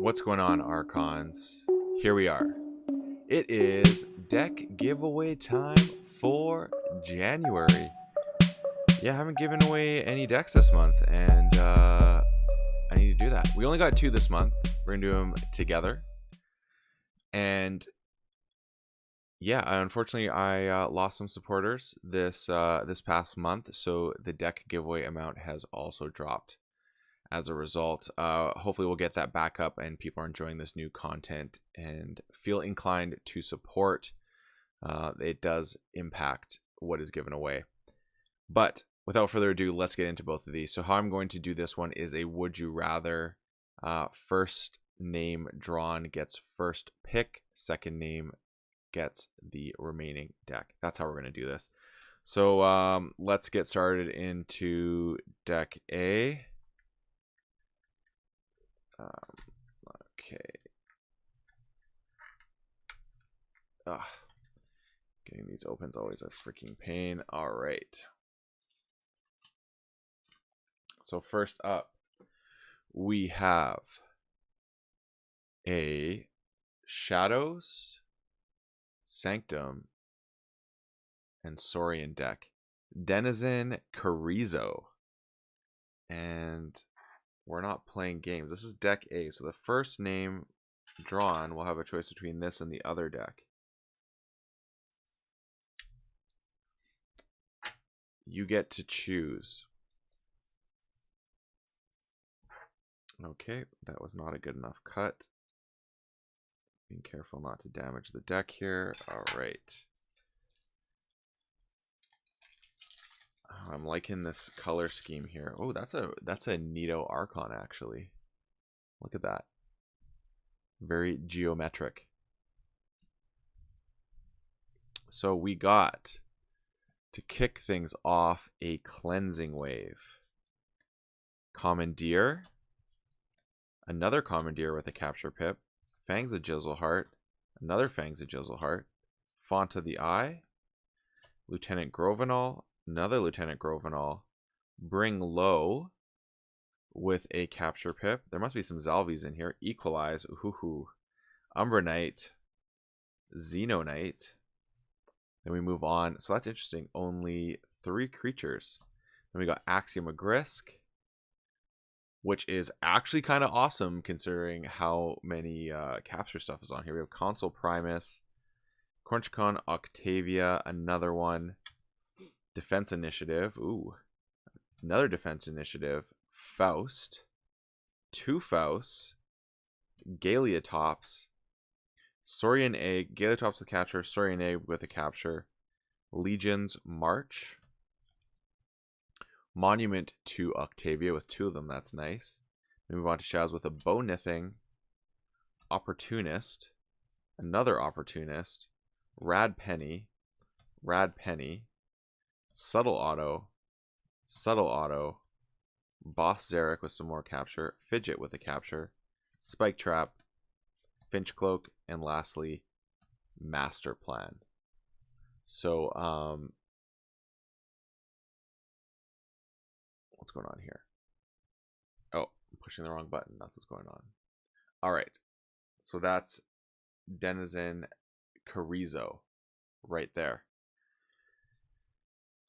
What's going on, Archons? Here we are. It is deck giveaway time for January. Yeah, I haven't given away any decks this month, and I need to do that. We only got 2 this month. We're going to do them together. And yeah, unfortunately, I lost some supporters this past month, so the deck giveaway amount has also dropped. As a result, hopefully we'll get that back up and people are enjoying this new content and feel inclined to support. It does impact what is given away. But without further ado, let's get into both of these. So how I'm going to do this one is a would you rather. First name drawn gets first pick, second name gets the remaining deck. That's how we're going to do this. So let's get started into deck A. Okay. Getting these opens always a freaking pain. All right. So first up, we have a Shadows, Sanctum, and Saurian deck. Denizen Carrizo. And we're not playing games. This is deck A. So the first name drawn will have a choice between this and the other deck. You get to choose. Okay, that was not a good enough cut. Being careful not to damage the deck here. All right. I'm liking this color scheme here. Oh, that's a neato Archon actually. Look at that. Very geometric. So we got, to kick things off, a Cleansing Wave. Commandeer. Another Commandeer with a Capture Pip. Fangs of Jizzleheart. Another Fangs of Jizzleheart. Font of the Eye. Lieutenant Grovenal. Another Lieutenant Grovenal. Bring Low with a Capture Pip. There must be some Zalvies in here. Equalize. Ooh. Umbra Knight. Xeno Knight. Then we move on. So that's interesting. Only 3 creatures. Then we got Axiom of Grisk, which is actually kind of awesome considering how many capture stuff is on here. We have Consul Primus, Cornchicon Octavia, another one. Defense Initiative. Ooh. Another Defense Initiative. Faust. 2 Fausts. Galeotops. Saurian Egg. Galeotops with capture. Saurian Egg with a capture. Legion's March. Monument to Octavia with 2 of them. That's nice. We move on to Shadows with a Bone-Nithing. Opportunist. Another Opportunist. Rad Penny. Subtle Auto, Boss Zarek with some more capture, Fidget with a capture, Spike Trap, Finch Cloak, and lastly, Master Plan. So, what's going on here? Oh, I'm pushing the wrong button. That's what's going on. All right. So that's Denizen Carrizo right there.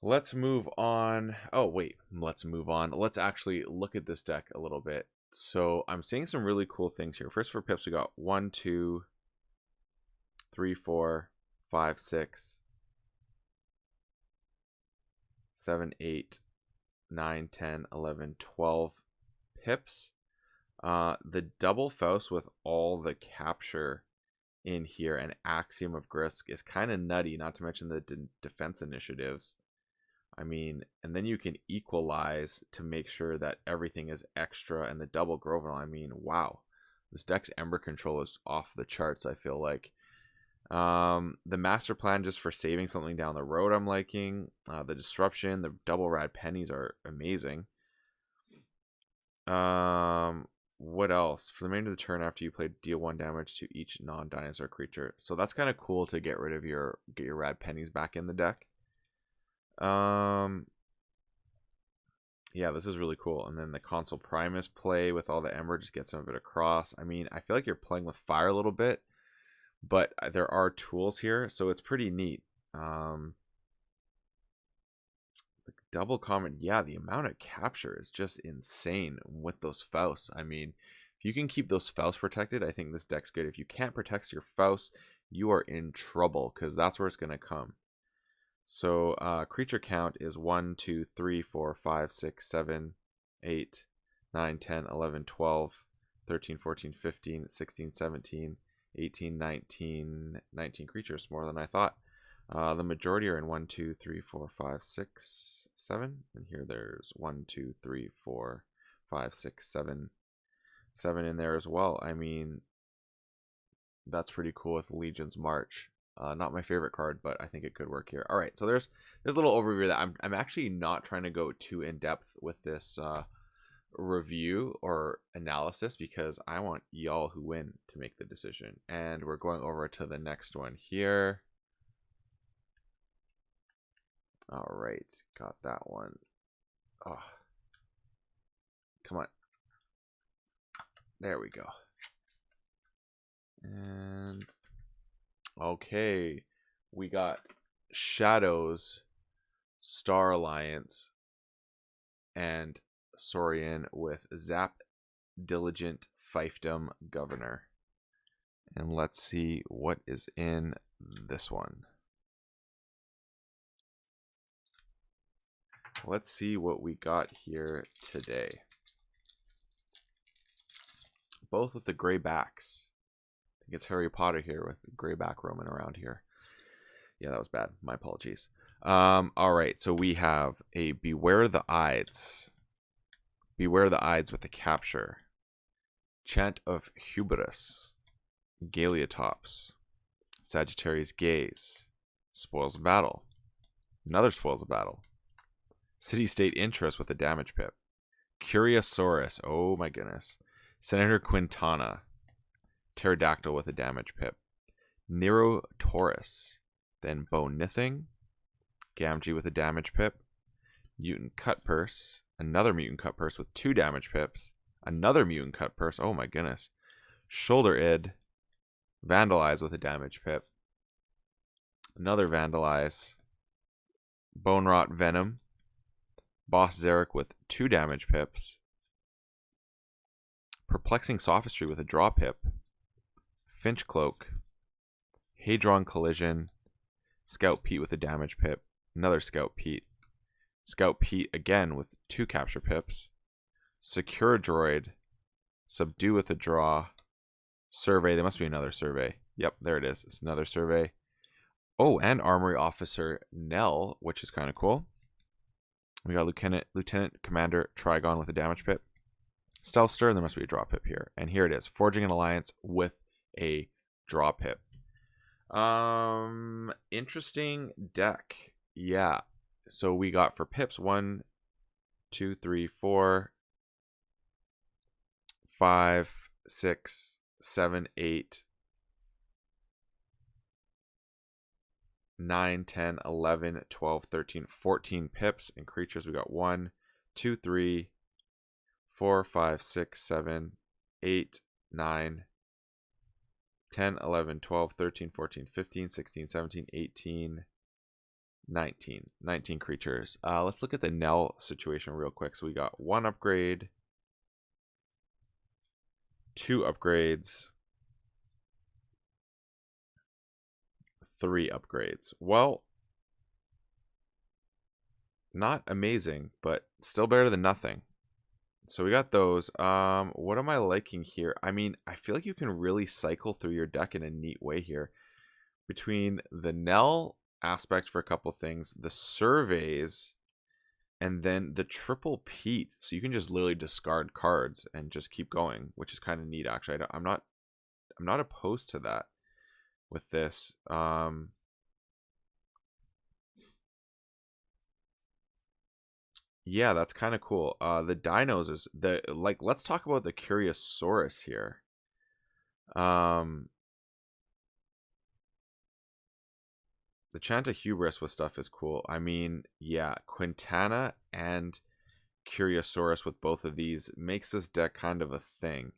Let's move on. Oh, wait. Let's move on. Let's actually look at this deck a little bit. So I'm seeing some really cool things here. First, for pips, we got 1, 2, 3, 4, 5, 6, 7, 8, 9, 10, 11, 12 pips. The double Faust with all the capture in here and Axiom of Grisk is kind of nutty, not to mention the defense initiatives. I mean, and then you can equalize to make sure that everything is extra, and the double Grovenal. I mean, wow. This deck's Ember Control is off the charts, I feel like. The Master Plan just for saving something down the road I'm liking. The Disruption, the double Rad Pennies are amazing. What else? For the remainder of the turn after you play, deal 1 damage to each non-dinosaur creature. So that's kind of cool to get rid of get your Rad Pennies back in the deck. Yeah, this is really cool. And then the Console Primus play with all the Ember just gets some of it across. I mean, I feel like you're playing with fire a little bit, but there are tools here, so it's pretty neat. The double comment, yeah, the amount of capture is just insane with those Faust. I mean, if you can keep those Faust protected, I think this deck's good. If you can't protect your Faust, you are in trouble, because that's where it's going to come. So creature count is 1, 2, 3, 4, 5, 6, 7, 8, 9, 10, 11, 12, 13, 14, 15, 16, 17, 18, 19, 19 creatures, more than I thought. The majority are in 1, 2, 3, 4, 5, 6, 7. And here there's 1, 2, 3, 4, 5, 6, 7. 7 in there as well. I mean, that's pretty cool with Legion's March. Not my favorite card, but I think it could work here. All right, so there's a little overview that I'm actually not trying to go too in depth with this review or analysis, because I want y'all who win to make the decision. And we're going over to the next one here. All right, got that one. Oh, come on. There we go. And okay, we got Shadows, Star Alliance, and Saurian with Zap, Diligent, Fiefdom, Governor. And let's see what is in this one. Let's see what we got here today. Both with the gray backs. I think it's Harry Potter here with the gray back roaming around here. Yeah, that was bad. My apologies. All right, so we have a Beware the Ides. Beware the Ides with the capture. Chant of Hubris. Galeotops. Sagittarius Gaze. Spoils the Battle. Another Spoils the Battle. City-State Interest with a damage pip. Curiosaurus. Oh my goodness. Senator Quintana. Pterodactyl with a damage pip. Nero Taurus. Then Bonithing. Gamgee with a damage pip. Mutant Cut Purse. Another Mutant Cut Purse with 2 damage pips. Another Mutant Cut Purse. Oh my goodness. Shoulder Id. Vandalize with a damage pip. Another Vandalize. Bone Rot Venom. Boss Zarek with 2 damage pips. Perplexing Sophistry with a draw pip. Finch Cloak. Hadron Collision. Scout Pete with a damage pip. Another Scout Pete. Scout Pete again with 2 capture pips. Secure Droid. Subdue with a draw. Survey. There must be another survey. Yep, there it is. It's another survey. Oh, and Armory Officer Nell, which is kind of cool. We got Lieutenant Commander Trigon with a damage pip. Stealthster, and there must be a draw pip here. And here it is. Forging an Alliance with a draw pip. Interesting deck. Yeah. So we got for pips 1, 2, 3, 4, 5, 6, 7, 8, 9, 10, 11, 12, 13, 14 pips. And creatures, we got 1, 2, 3, 4, 5, 6, 7, 8, 9, 10, 11, 12, 13, 14, 15, 16, 17, 18, 19. 19 creatures. Let's look at the Nell situation real quick. So we got 1 upgrade, 2 upgrades, 3 upgrades. Well, not amazing, but still better than nothing. So we got those. What am I liking here? I mean, I feel like you can really cycle through your deck in a neat way here. Between the Nell aspect for a couple things, the surveys, and then the triple Pete. So you can just literally discard cards and just keep going, which is kind of neat actually. I'm not opposed to that with this. Yeah, that's kind of cool. The dinos is let's talk about the Curiosaurus here. The Chant of Hubris with stuff is cool. I mean, yeah, Quintana and Curiosaurus with both of these makes this deck kind of a thing.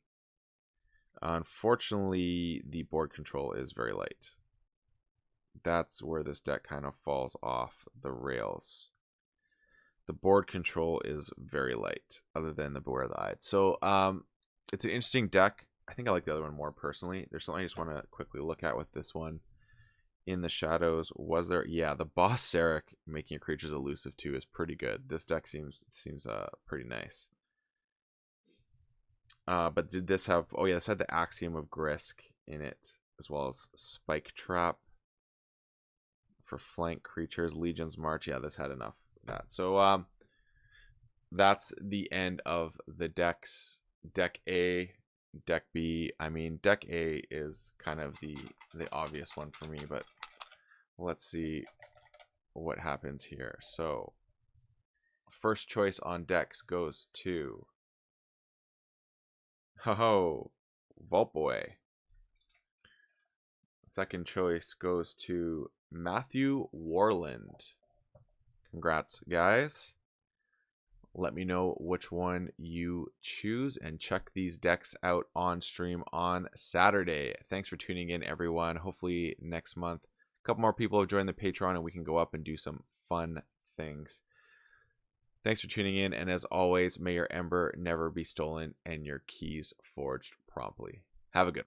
Unfortunately, the board control is very light. That's where this deck kind of falls off the rails. The board control is very light, other than the Beware the Eye. So it's an interesting deck. I think I like the other one more personally. There's something I just want to quickly look at with this one. In the shadows, was there? Yeah, the Boss Sarek making your creatures elusive too is pretty good. This deck seems pretty nice. But did this have? Oh yeah, this had the Axiom of Grisk in it, as well as Spike Trap for flank creatures, Legion's March. Yeah, this had enough of that. So that's the end of the decks. Deck A, Deck B. I mean, Deck A is kind of the obvious one for me, but let's see what happens here. So first choice on decks goes to Vault Boy. Second choice goes to Matthew Warland. Congrats, guys. Let me know which one you choose and check these decks out on stream on Saturday. Thanks for tuning in, everyone. Hopefully next month a couple more people have joined the Patreon and we can go up and do some fun things. Thanks for tuning in, and as always, may your ember never be stolen and your keys forged promptly. Have a good one.